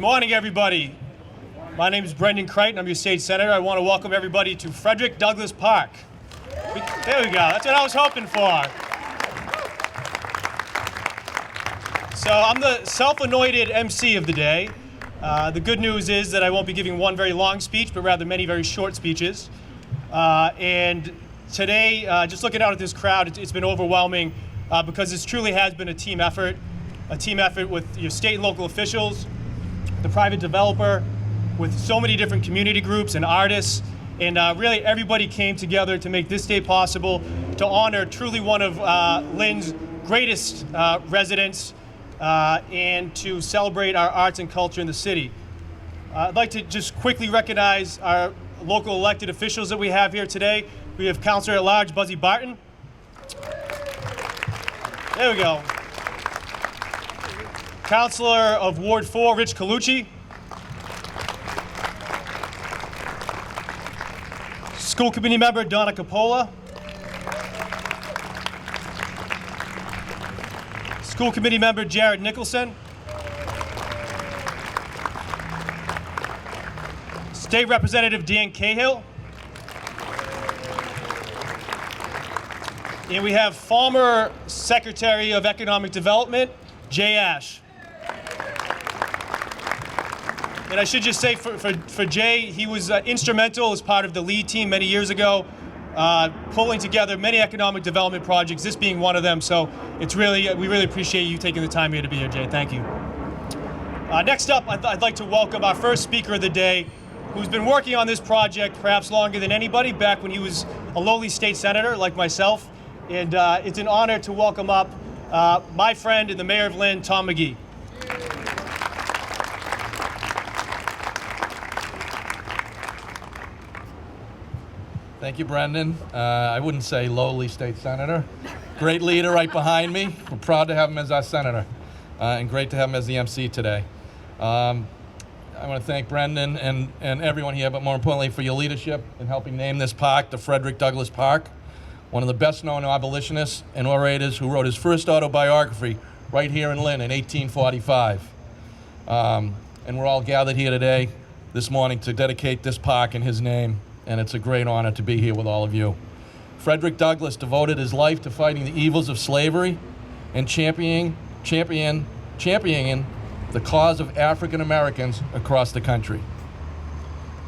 Good morning, everybody. My name is Brendan Crighton. I'm your state senator. I want to welcome everybody to Frederick Douglass Park. There we go. That's what I was hoping for. So I'm the self-anointed MC of the day. The good news is that I won't be giving one very long speech, but rather many very short speeches. And today, just looking out at this crowd, it's been overwhelming because this truly has been a team effort with your state and local officials, the private developer, with so many different community groups and artists, and really everybody came together to make this day possible, to honor truly one of Lynn's greatest residents, and to celebrate our arts and culture in the city. I'd like to just quickly recognize our local elected officials that we have here today. We have Councilor at Large Buzzy Barton. There we go. Councilor of Ward 4, Rich Colucci. School Committee Member Doneca Thurston. School Committee Member Jared Nicholson. State Representative Dan Cahill. And we have former Secretary of Economic Development, Jay Ash. And I should just say for Jay, he was instrumental as part of the LEAD team many years ago, pulling together many economic development projects, this being one of them. So it's we really appreciate you taking the time here to be here, Jay. Thank you. Next up, I'd like to welcome our first speaker of the day, who's been working on this project perhaps longer than anybody, back when he was a lowly state senator like myself. And it's an honor to welcome up my friend and the mayor of Lynn, Tom McGee. Thank you, Brendan. I wouldn't say lowly state senator. Great leader right behind me. We're proud to have him as our senator, and great to have him as the MC today. I want to thank Brendan and everyone here, but more importantly for your leadership in helping name this park the Frederick Douglass Park. One of the best known abolitionists and orators who wrote his first autobiography right here in Lynn in 1845. And we're all gathered here today, this morning, to dedicate this park in his name. And it's a great honor to be here with all of you. Frederick Douglass devoted his life to fighting the evils of slavery and championing the cause of African Americans across the country.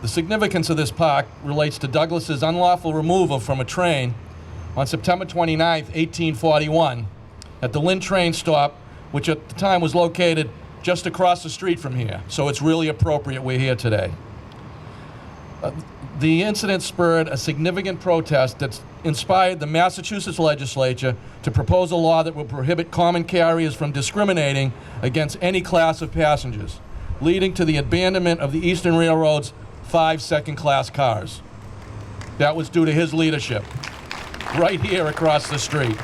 The significance of this park relates to Douglass's unlawful removal from a train on September 29, 1841, at the Lynn train stop, which at the time was located just across the street from here. So it's really appropriate we're here today. The incident spurred a significant protest that inspired the Massachusetts legislature to propose a law that would prohibit common carriers from discriminating against any class of passengers, leading to the abandonment of the Eastern Railroad's 5 second-class cars. That was due to his leadership, right here across the street.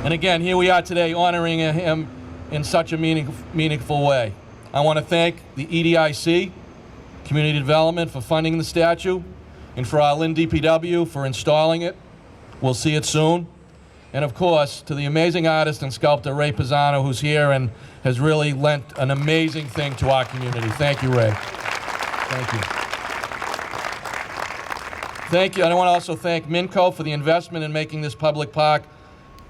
And again, here we are today honoring him in such a meaningful way. I want to thank the EDIC, Community Development, for funding the statue, and for our Lynn DPW for installing it. We'll see it soon. And of course, to the amazing artist and sculptor Ray Pisano, who's here and has really lent an amazing thing to our community. Thank you, Ray. Thank you. Thank you. And I want to also thank Minco for the investment in making this public park.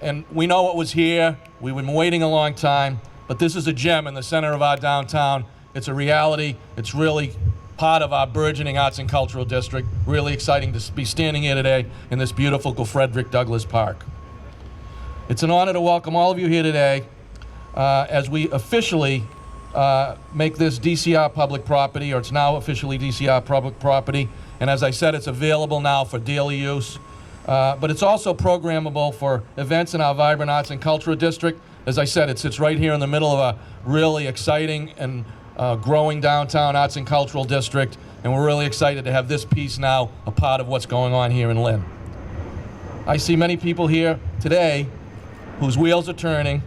And we know it was here. We've been waiting a long time, but this is a gem in the center of our downtown. It's a reality. It's really part of our burgeoning arts and cultural district. Really exciting to be standing here today in this beautiful Frederick Douglass Park. It's an honor to welcome all of you here today as we officially make this DCR public property, or it's now officially DCR public property. And as I said, it's available now for daily use. But it's also programmable for events in our vibrant arts and cultural district. As I said, it sits right here in the middle of a really exciting and growing downtown arts and cultural district, and we're really excited to have this piece now a part of what's going on here in Lynn. I see many people here today whose wheels are turning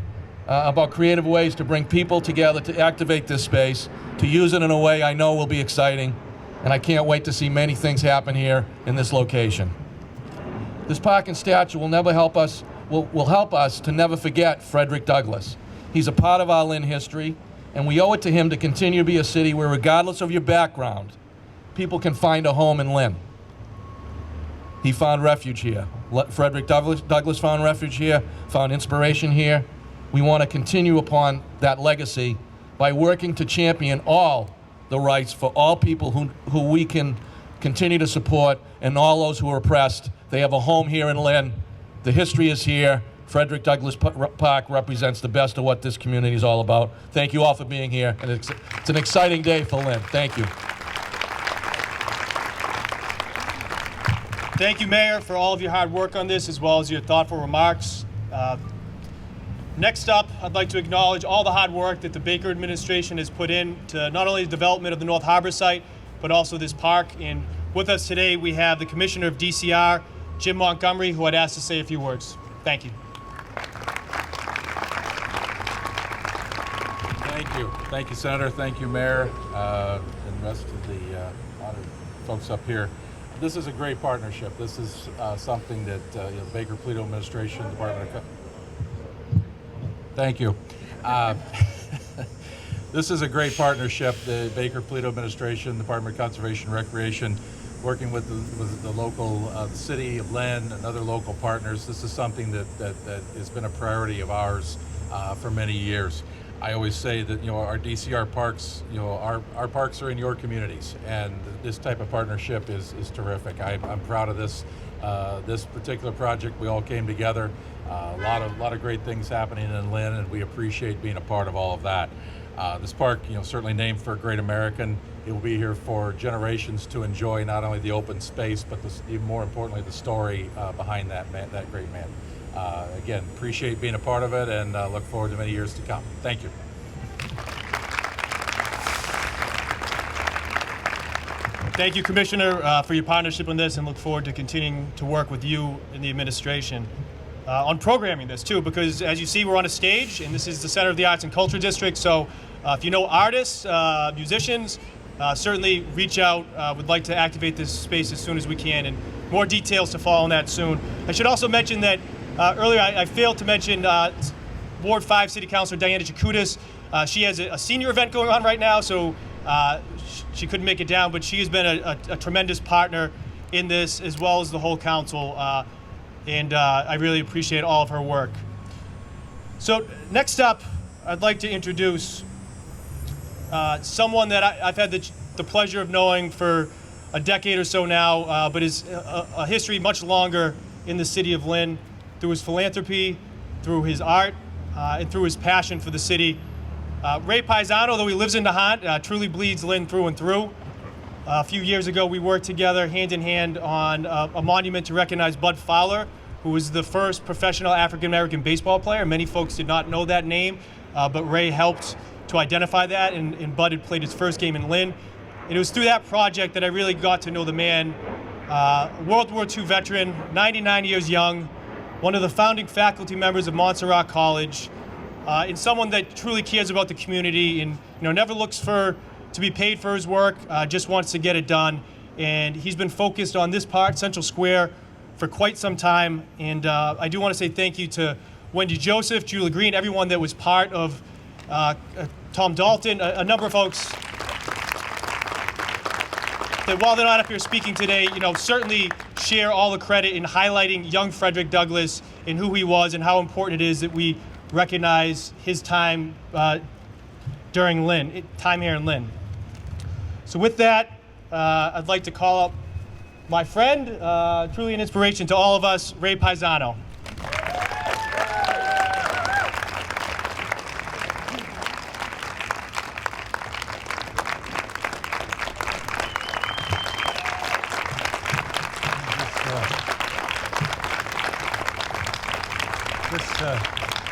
about creative ways to bring people together to activate this space, to use it in a way I know will be exciting, and I can't wait to see many things happen here in this location. This park and statue will help us to never forget Frederick Douglass. He's a part of our Lynn history, And we owe it to him to continue to be a city where, regardless of your background, people can find a home in Lynn. He found refuge here. Frederick Douglass found refuge here, found inspiration here. We want to continue upon that legacy by working to champion all the rights for all people who we can continue to support, and all those who are oppressed. They have a home here in Lynn. The history is here. Frederick Douglass Park represents the best of what this community is all about. Thank you all for being here, and it's an exciting day for Lynn. Thank you. Thank you, Mayor, for all of your hard work on this, as well as your thoughtful remarks. Next up, I'd like to acknowledge all the hard work that the Baker administration has put in to not only the development of the North Harbor site, but also this park. And with us today, we have the Commissioner of DCR, Jim Montgomery, who I'd ask to say a few words. Thank you. Thank you, Senator. Thank you, Mayor, and the rest of the honored folks up here. This is a great partnership. This is something that the Baker-Polito administration, Department of... Thank you. This is a great partnership. The Baker-Polito administration, Department of Conservation and Recreation, working with the local the city of Lynn and other local partners. This is something that has been a priority of ours for many years. I always say that our DCR parks, our parks are in your communities, and this type of partnership is terrific. I'm proud of this this particular project. We all came together. A lot of great things happening in Lynn, and we appreciate being a part of all of that. This park, certainly named for a great American. It will be here for generations to enjoy not only the open space, but even more importantly, the story behind that great man. Again, appreciate being a part of it, and look forward to many years to come. Thank you. Thank you, Commissioner, for your partnership on this, and look forward to continuing to work with you and the administration on programming this too, because as you see, we're on a stage, and this is the Center of the Arts and Culture District. So if you know artists, musicians, certainly reach out. Would like to activate this space as soon as we can, and more details to follow on that soon. I should also mention that earlier I failed to mention Ward 5 City Councilor Diana Jakutis. She has a senior event going on right now, so she couldn't make it down, but she has been a tremendous partner in this, as well as the whole council, and I really appreciate all of her work. So next up, I'd like to introduce someone that I've had the pleasure of knowing for a decade or so now, but is a history much longer in the city of Lynn, through his philanthropy, through his art, and through his passion for the city. Ray Pisano, though he lives in Nahant, truly bleeds Lynn through and through. A few years ago, we worked together hand in hand on a monument to recognize Bud Fowler, who was the first professional African-American baseball player. Many folks did not know that name, but Ray helped to identify that, and Bud had played his first game in Lynn. And it was through that project that I really got to know the man. World War II veteran, 99 years young, one of the founding faculty members of Montserrat College, and someone that truly cares about the community, and never looks to be paid for his work, just wants to get it done. And he's been focused on this part, Central Square, for quite some time. And I do want to say thank you to Wendy Joseph, Julie Green, everyone that was part of Tom Dalton, a number of folks that, while they're not up here speaking today, certainly share all the credit in highlighting young Frederick Douglass and who he was, and how important it is that we recognize his time during time here in Lynn. So with that, I'd like to call up my friend, truly an inspiration to all of us, Ray Pisano.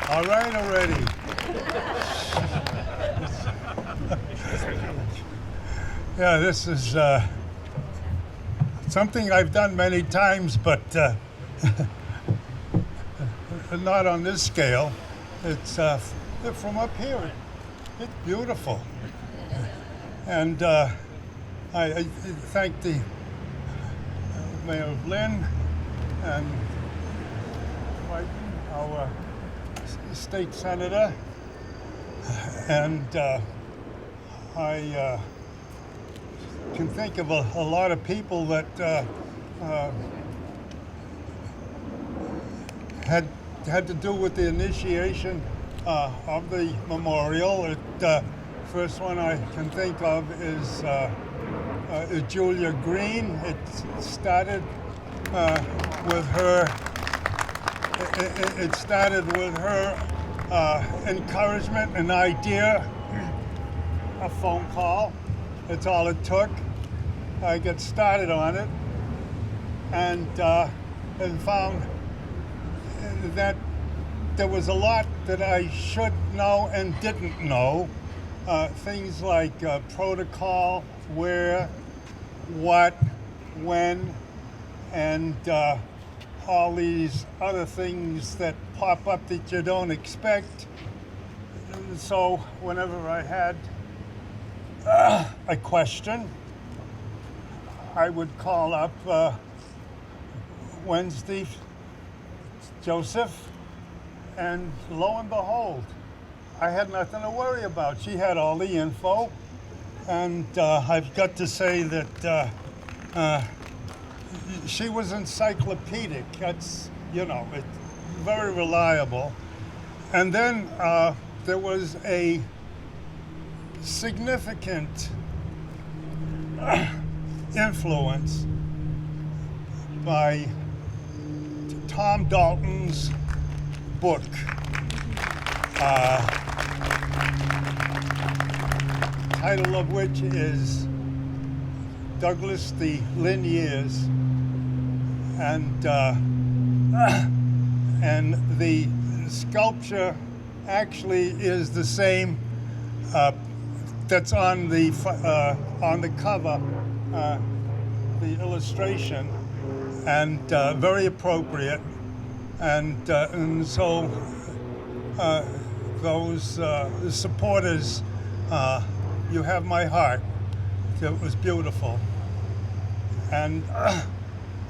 All right already. Yeah, this is something I've done many times, but not on this scale. It's from up here. It's beautiful. And I thank the Mayor of Lynn and Crighton, our state senator, and I can think of a lot of people that had to do with the initiation of the memorial. First one I can think of is Julia Green. It started with her. It started with her encouragement, an idea, a phone call. That's all it took. I got started on it, and found that there was a lot that I should know and didn't know. Things like protocol, where, what, when, and all these other things that pop up that you don't expect. So whenever I had a question, I would call up Wednesday Joseph, and lo and behold, I had nothing to worry about. She had all the info, and I've got to say that she was encyclopedic. That's, it's very reliable. And then there was a significant influence by Tom Dalton's book. Title of which is Douglas, the Lynn Years, and the sculpture actually is the same that's on the cover, the illustration, and very appropriate, and so those supporters, you have my heart. It was beautiful, and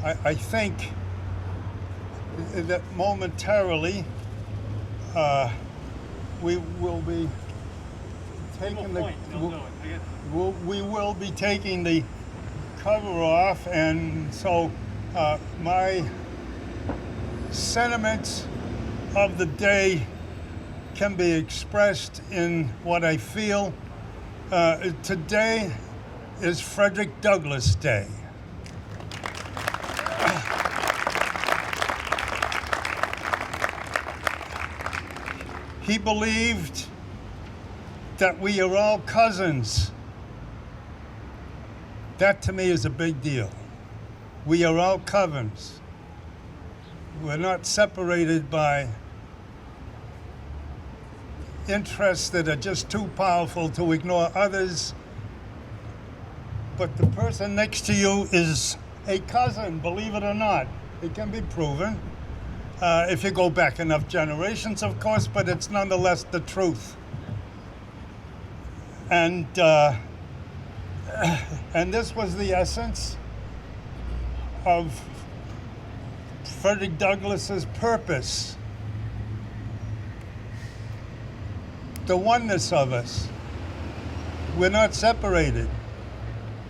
I think that momentarily we will be taking we will be taking the cover off, and so my sentiments of the day can be expressed in what I feel. Today is Frederick Douglass Day. He believed that we are all cousins. That to me is a big deal. We are all cousins. We're not separated by interests that are just too powerful to ignore others. But the person next to you is a cousin, believe it or not. It can be proven. If you go back enough generations, of course, but it's nonetheless the truth. And this was the essence of Frederick Douglass's purpose. The oneness of us. We're not separated.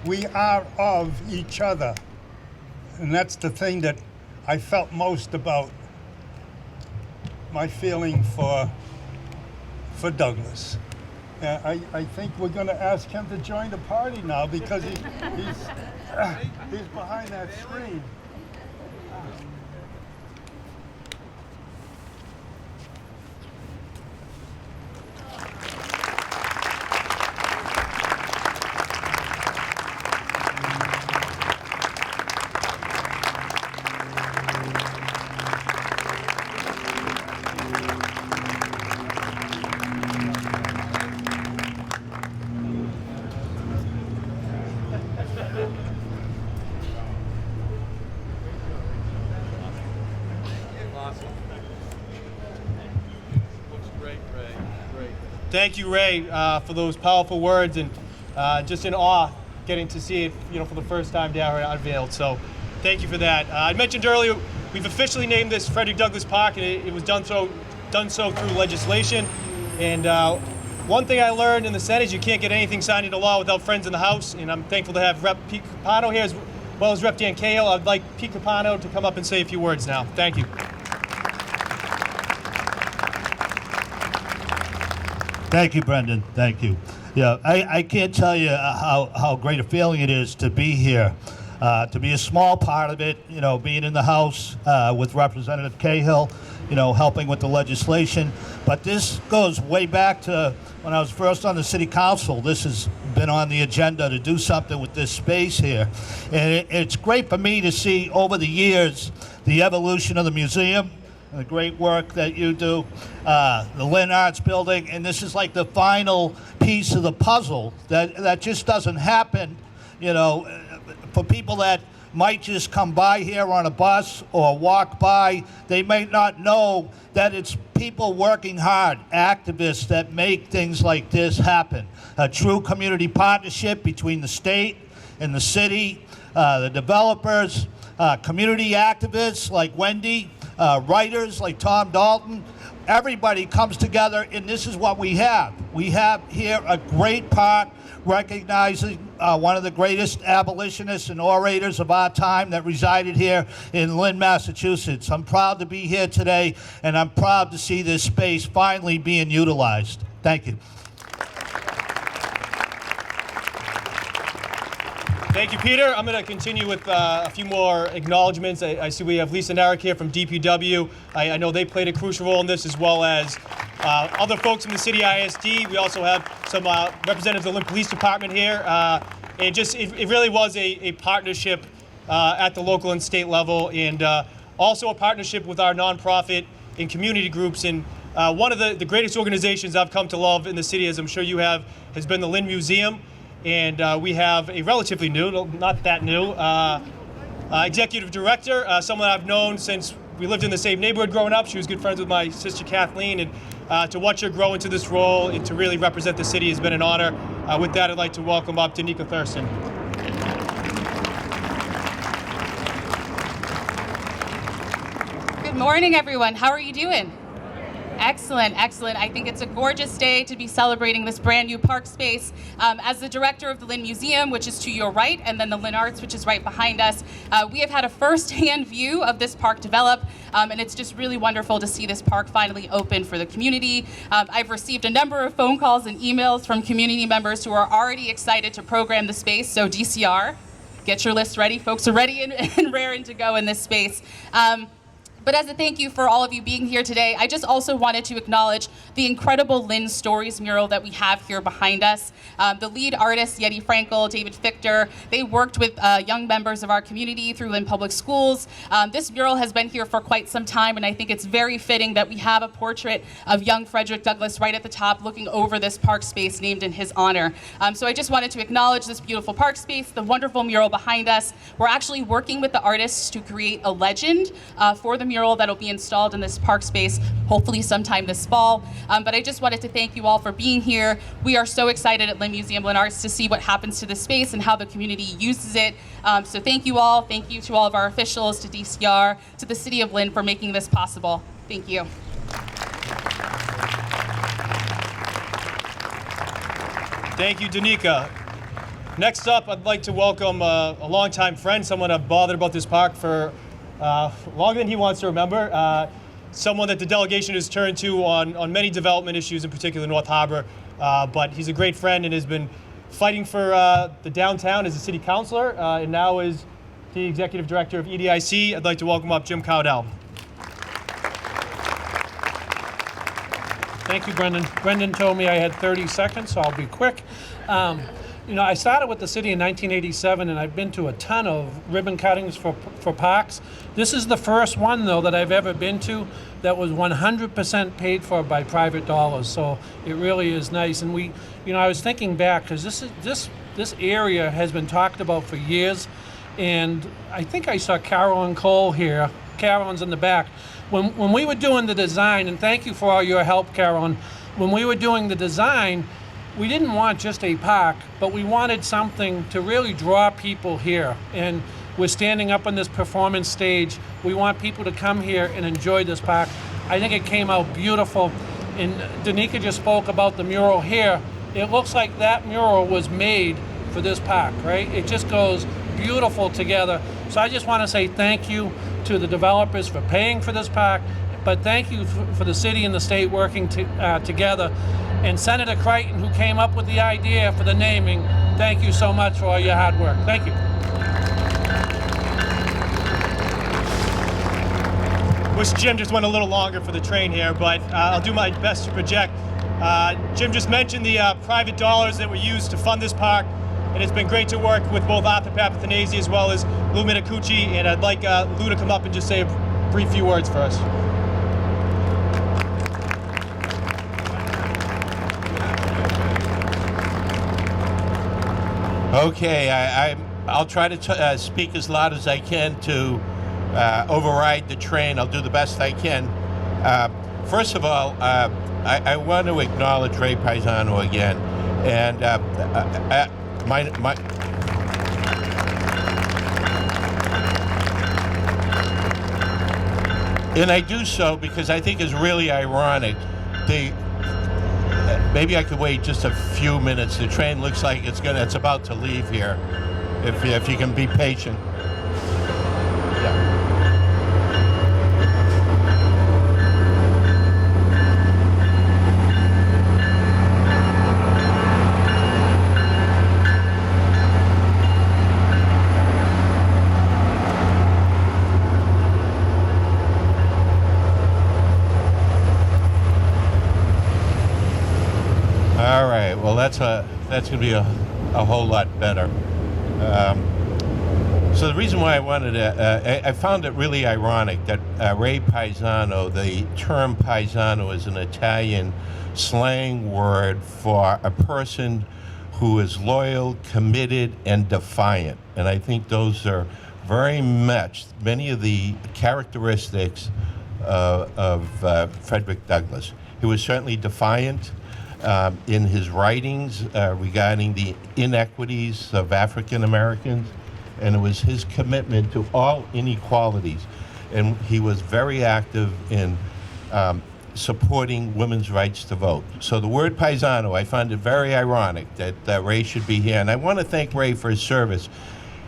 We are of each other. And that's the thing that I felt most about my feeling for Douglass. I think we're going to ask him to join the party now because he's behind that screen. Thank you, Ray, for those powerful words, and just in awe getting to see it, for the first time down here at Unveiled. So, thank you for that. I mentioned earlier we've officially named this Frederick Douglass Park, and it was done so through legislation. And one thing I learned in the Senate is you can't get anything signed into law without friends in the House, and I'm thankful to have Rep. Peter Capano here as well as Rep. Dan Cahill. I'd like Peter Capano to come up and say a few words now. Thank you. Thank you, Brendan. Thank you. Yeah, I can't tell you how great a feeling it is to be here, to be a small part of it, you know, being in the House with Representative Cahill, you know, helping with the legislation. But this goes way back to when I was first on the City Council. This has been on the agenda to do something with this space here. And it's great for me to see over the years the evolution of the museum, the great work that you do, the Lynn Arts Building, and this is like the final piece of the puzzle that just doesn't happen, you know, for people that might just come by here on a bus or walk by. They may not know that it's people working hard, activists that make things like this happen. A true community partnership between the state and the city, the developers, community activists like Wendy, writers like Tom Dalton. Everybody comes together, and this is what we have. We have here a great park recognizing one of the greatest abolitionists and orators of our time that resided here in Lynn, Massachusetts. I'm proud to be here today, and I'm proud to see this space finally being utilized. Thank you. Thank you, Peter. I'm going to continue with a few more acknowledgments. I see we have Lisa Narek here from DPW. I know they played a crucial role in this, as well as other folks from the city ISD. We also have some representatives of the Lynn Police Department here. It really was a partnership at the local and state level, and also a partnership with our nonprofit and community groups. And one of the greatest organizations I've come to love in the city, as I'm sure you have, has been the Lynn Museum. And we have a relatively new, not that new, executive director, someone I've known since we lived in the same neighborhood growing up. She was good friends with my sister Kathleen, and to watch her grow into this role and to really represent the city has been an honor. With that, I'd like to welcome up Doneca Thurston. Good morning, everyone. How are you doing? Excellent, excellent. I think it's a gorgeous day to be celebrating this brand new park space. As the director of the Lynn Museum, which is to your right, and then the Lynn Arts, which is right behind us, we have had a first-hand view of this park develop, and it's just really wonderful to see this park finally open for the community. I've received a number of phone calls and emails from community members who are already excited to program the space, so DCR, get your list ready. Folks are ready and raring to go in this space. But as a thank you for all of you being here today, I just also wanted to acknowledge the incredible Lynn Stories mural that we have here behind us. The lead artists, Yeti Frankel, David Fichter, they worked with young members of our community through Lynn Public Schools. This mural has been here for quite some time, and I think it's very fitting that we have a portrait of young Frederick Douglass right at the top looking over this park space named in his honor. So I just wanted to acknowledge this beautiful park space, the wonderful mural behind us. We're actually working with the artists to create a legend for the mural that'll be installed in this park space, hopefully sometime this fall. But I just wanted to thank you all for being here. We are so excited at Lynn Museum, Lynn Arts to see what happens to this space and how the community uses it. So thank you all. Thank you to all of our officials, to DCR, to the City of Lynn for making this possible. Thank you. Thank you, Doneca. Next up, I'd like to welcome a longtime friend, someone I've bothered about this park for longer than he wants to remember. Someone that the delegation has turned to on many development issues, in particular North Harbor. But he's a great friend and has been fighting for the downtown as a city councilor, and now is the executive director of EDIC. I'd like to welcome up Jim Cowdell. Thank you, Brendan. Brendan told me I had 30 seconds, so I'll be quick. You know, I started with the city in 1987, and I've been to a ton of ribbon cuttings for parks. This is the first one, though, that I've ever been to that was 100% paid for by private dollars. So it really is nice. And we, you know, I was thinking back because this area has been talked about for years, and I think I saw Carol and Cole here. Carolyn's in the back. When we were doing the design, and thank you for all your help, Carolyn. When we were doing the design, we didn't want just a park, but we wanted something to really draw people here. And we're standing up on this performance stage. We want people to come here and enjoy this park. I think it came out beautiful. And Doneca just spoke about the mural here. It looks like that mural was made for this park, right? It just goes beautiful together. So I just want to say thank you to the developers for paying for this park, but thank you for the city and the state working together. And Senator Crighton, who came up with the idea for the naming, thank you so much for all your hard work. Thank you. Wish Jim just went a little longer for the train here, but I'll do my best to project. Jim just mentioned the private dollars that were used to fund this park, and it's been great to work with both Arthur Papathanasie as well as Lou Minicucci, and I'd like Lou to come up and just say a brief few words for us. Okay, I'll try to speak as loud as I can to override the train. I'll do the best I can. First of all, I want to acknowledge Ray Pisano again, and and I do so because I think it's really ironic. Maybe I could wait just a few minutes. The train looks like it's about to leave here. If you can be patient. Yeah. All right. Well, that's going to be a whole lot better. So the reason why I wanted to, I found it really ironic that Ray Pisano, the term Pisano is an Italian slang word for a person who is loyal, committed, and defiant. And I think those are very much many of the characteristics of Frederick Douglass. He was certainly defiant in his writings regarding the inequities of African Americans, and it was his commitment to all inequalities. And he was very active in supporting women's rights to vote. So the word Pisano, I find it very ironic that Ray should be here. And I want to thank Ray for his service.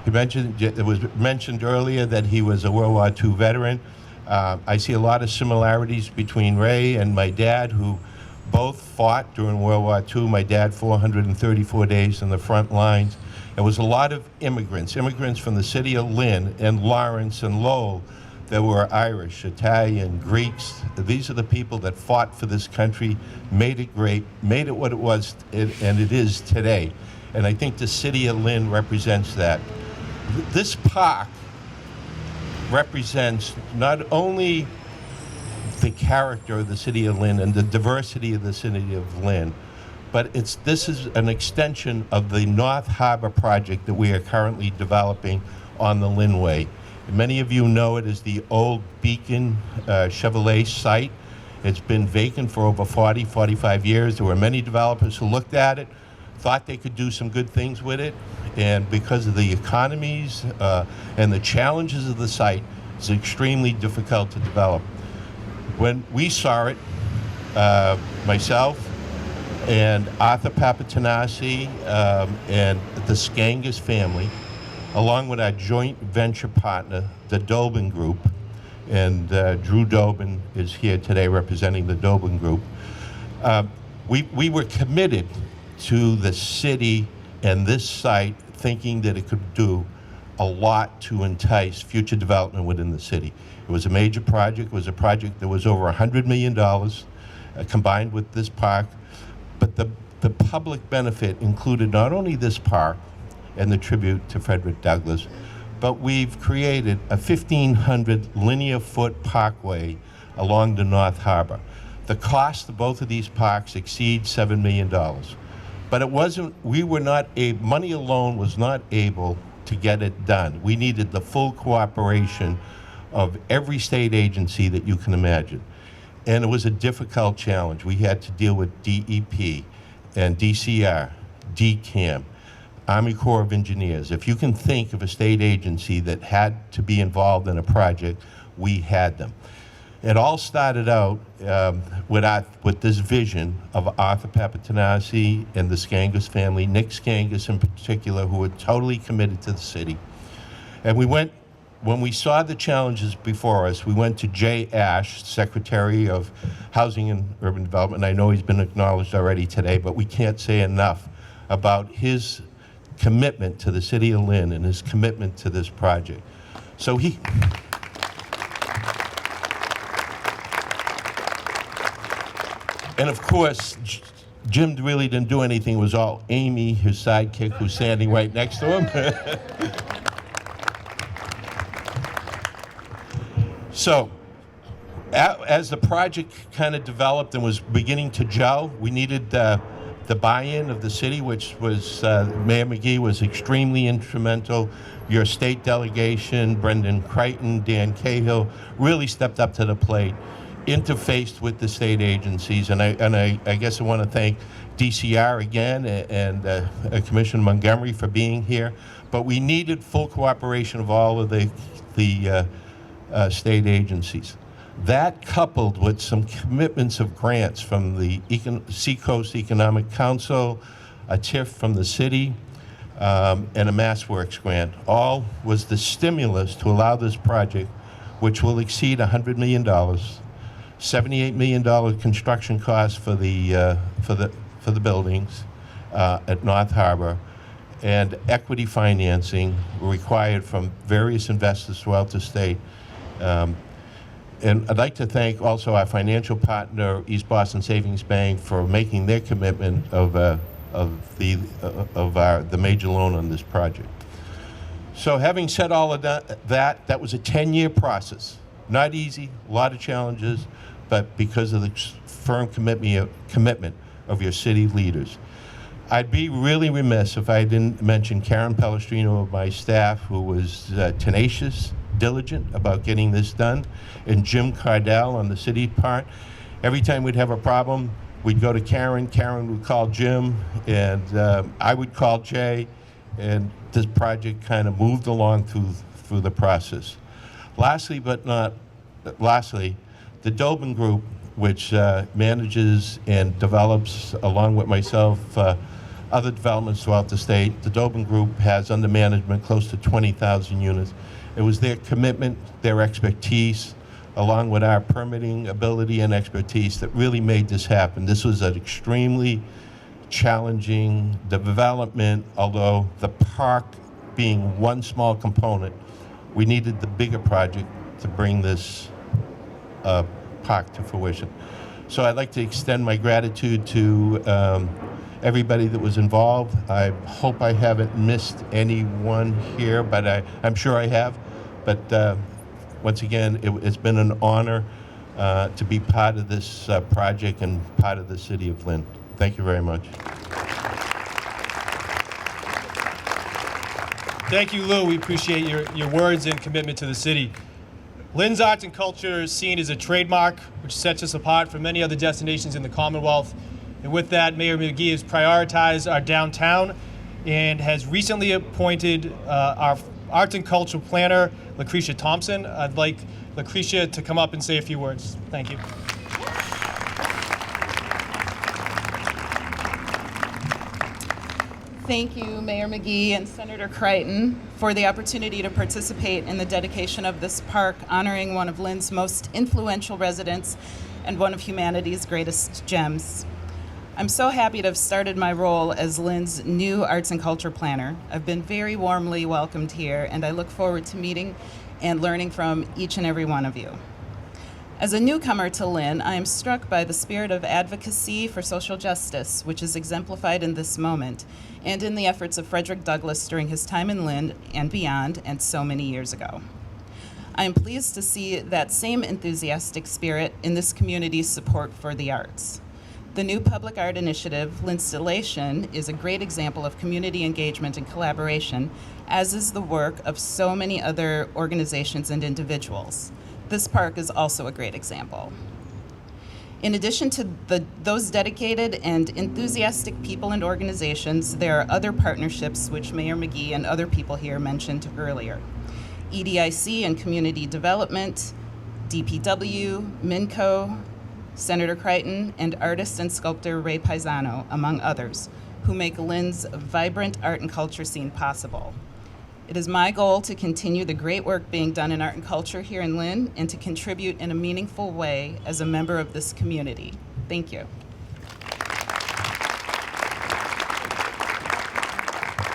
It was mentioned earlier that he was a World War II veteran. I see a lot of similarities between Ray and my dad, who both fought during World War II. My dad, 434 days in the front lines. There was a lot of immigrants from the city of Lynn and Lawrence and Lowell that were Irish, Italian, Greeks. These are the people that fought for this country, made it great, made it what it was and it is today. And I think the city of Lynn represents that. This park represents not only the character of the city of Lynn and the diversity of the city of Lynn, but this is an extension of the North Harbor project that we are currently developing on the Lynnway. Many of you know it as the old Beacon Chevrolet site. It's been vacant for over 45 years. There were many developers who looked at it, thought they could do some good things with it, and because of the economies and the challenges of the site, it's extremely difficult to develop. When we saw it, myself and Arthur Papathanasie and the Skangas family, along with our joint venture partner, the Dobin Group, and Drew Dobin is here today representing the Dobin Group, we were committed to the city and this site, thinking that it could do a lot to entice future development within the city. It was a major project. It was a project that was over $100 million combined with this park. But the public benefit included not only this park and the tribute to Frederick Douglass, but we've created a 1,500 linear foot parkway along the North Harbor. The cost of both of these parks exceeds $7 million. But it wasn't, money alone was not able to get it done. We needed the full cooperation of every state agency that you can imagine. And it was a difficult challenge. We had to deal with DEP and DCR, DCAM, Army Corps of Engineers. If you can think of a state agency that had to be involved in a project, we had them. It all started out with this vision of Arthur Papatanasi and the Skangas family, Nick Skangas in particular, who were totally committed to the city. And when we saw the challenges before us, we went to Jay Ash, Secretary of Housing and Urban Development. I know he's been acknowledged already today, but we can't say enough about his commitment to the city of Lynn and his commitment to this project. So and of course, Jim really didn't do anything. It was all Amy, his sidekick, who's standing right next to him. So, as the project kind of developed and was beginning to gel, we needed the buy-in of the city, which was Mayor McGee was extremely instrumental. Your state delegation, Brendan Crighton, Dan Cahill, really stepped up to the plate, interfaced with the state agencies, and I guess I want to thank DCR again and Commissioner Montgomery for being here. But we needed full cooperation of all of the state agencies. That coupled with some commitments of grants from the Seacoast Economic Council, a TIF from the city, and a MassWorks grant, all was the stimulus to allow this project, which will exceed $100 million, $78 million construction costs for the buildings at North Harbor, and equity financing required from various investors throughout the state. And I'd like to thank also our financial partner, East Boston Savings Bank, for making their commitment of the major loan on this project. So having said all of that was a 10-year process. Not easy, a lot of challenges, but because of the firm commitment of your city leaders. I'd be really remiss if I didn't mention Karen Pellestrino of my staff, who was tenacious, diligent about getting this done, and Jim Cardell on the city part. Every time we'd have a problem, we'd go to Karen. Karen would call Jim, and I would call Jay, and this project kind of moved along through the process. Lastly, but not lastly, the Dobin Group, which manages and develops, along with myself, other developments throughout the state. The Dobin Group has under management close to 20,000 units. It was their commitment, their expertise, along with our permitting ability and expertise that really made this happen. This was an extremely challenging development, although the park being one small component, we needed the bigger project to bring this park to fruition. So I'd like to extend my gratitude to everybody that was involved. I hope I haven't missed anyone here, but I'm sure I have. But once again, it's been an honor to be part of this project and part of the city of Lynn. Thank you very much. Thank you, Lou. We appreciate your words and commitment to the city. Lynn's arts and culture is seen as a trademark, which sets us apart from many other destinations in the Commonwealth. And with that, Mayor McGee has prioritized our downtown and has recently appointed our arts and cultural planner, Lucretia Thompson. I'd like Lucretia to come up and say a few words. Thank you. Thank you, Mayor McGee and Senator Crighton, for the opportunity to participate in the dedication of this park, honoring one of Lynn's most influential residents and one of humanity's greatest gems. I'm so happy to have started my role as Lynn's new arts and culture planner. I've been very warmly welcomed here, and I look forward to meeting and learning from each and every one of you. As a newcomer to Lynn, I am struck by the spirit of advocacy for social justice, which is exemplified in this moment, and in the efforts of Frederick Douglass during his time in Lynn and beyond, and so many years ago. I am pleased to see that same enthusiastic spirit in this community's support for the arts. The new public art initiative, Lynnstillation, is a great example of community engagement and collaboration, as is the work of so many other organizations and individuals. This park is also a great example. In addition to those dedicated and enthusiastic people and organizations, there are other partnerships which Mayor McGee and other people here mentioned earlier. EDIC and community development, DPW, MINCO, Senator Crighton, and artist and sculptor Ray Pisano, among others, who make Lynn's vibrant art and culture scene possible. It is my goal to continue the great work being done in art and culture here in Lynn and to contribute in a meaningful way as a member of this community. Thank you.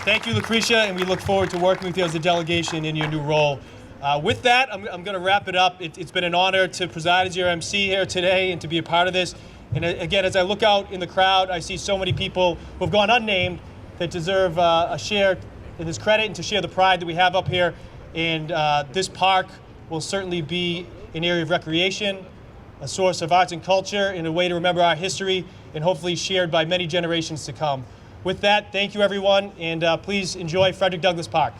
Thank you, Lucretia, and we look forward to working with you as a delegation in your new role. With that, I'm going to wrap it up. It's been an honor to preside as your MC here today and to be a part of this. And again, as I look out in the crowd, I see so many people who have gone unnamed that deserve a share in this credit and to share the pride that we have up here. And this park will certainly be an area of recreation, a source of arts and culture, and a way to remember our history, and hopefully shared by many generations to come. With that, thank you, everyone, and please enjoy Frederick Douglass Park.